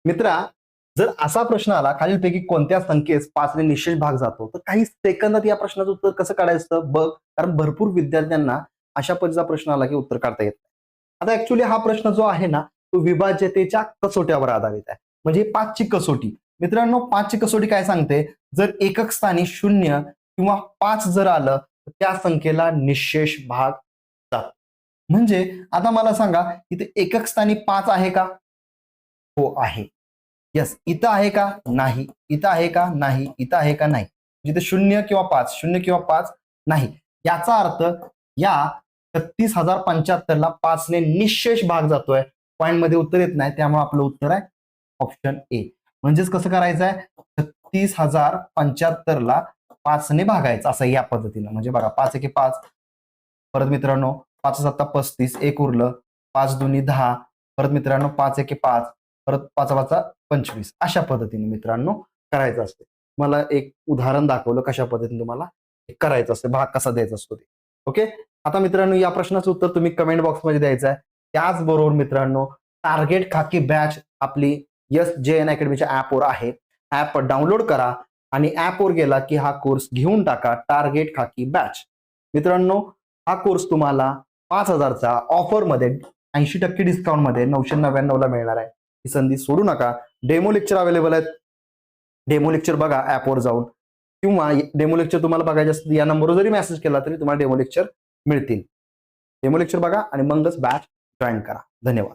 मित्रा, जर असा प्रश्न आला खालीलपैकी कोणत्या संख्येस 5 ने निश्चय भाग जातो, तर काही सेकंदात या प्रश्नाचं उत्तर कसं काढायचं बघ. कारण भरपूर विद्यार्थ्यांना अशा पद्धतीचा प्रश्न आला की उत्तर काढता येत नाही. आता ऍक्च्युली हा प्रश्न जो आहे ना, तो विभाज्यतेच्या कसोट्यावर आधारित आहे. म्हणजे 5 ची कसोटी. मित्रांनो, 5 ची कसोटी काय सांगते, जर एकक स्थानी 0 किंवा 5 जर आलं तर त्या संख्येला निश्चेष भाग जातो. म्हणजे आता मला सांगा, इथे एकक स्थानी 5 आहे का? हो आहे. येस. इथं आहे का? नाही. इथं आहे का? नाही. इथं आहे का? नाही. जिथे 0 किंवा 5, 0 किंवा 5 नाही. याचा अर्थ या 36,075 ला 5 ने निश्चेष भाग जातोय. पॉइंट मध्ये उत्तर येत नाही, त्यामुळे आपलं उत्तर आहे ऑप्शन ए. म्हणजेच कसं करायचं आहे, 36,075 ला 5 ने भागायचं असं या पद्धतीनं. म्हणजे बघा 5 एके 5, परत मित्रांनो 5 7 35, एक उरलं, 5 दुनी 10, परत मित्रांनो 5 एके 5, परत 5 5 25 अशा पद्धतीने मित्रांनो करायचं असते. मला एक उदाहरण दाखवलं कशा पद्धतीने तुम्हाला करायचं असते, भाग कसा द्यायचा असतो ते. ओके. आता मित्रांनो या प्रश्नाचं उत्तर तुम्ही कमेंट बॉक्समध्ये द्यायचं आहे. त्याचबरोबर मित्रांनो, टार्गेट खाकी बॅच आपली SJN अकॅडमीच्या ऍपवर आहे. ऍप डाउनलोड करा आणि ऍपवर गेला की हा कोर्स घेऊन टाका, टार्गेट खाकी बॅच. मित्रांनो, हा कोर्स तुम्हाला 5,000चा ऑफरमध्ये 80% डिस्काउंट मध्ये 999 ला मिळणार आहे. ही संधी सोडू नका. डेमो लेक्चर अवेलेबल आहेत. डेमो लेक्चर बघा ऍपवर जाऊन, किंवा डेमो लेक्चर तुम्हाला बघायचे असतील या नंबरवर जरी मेसेज केला तरी तुम्हाला डेमो लेक्चर मिळतील. डेमो लेक्चर बघा आणि मगच बॅच जॉईन करा. धन्यवाद.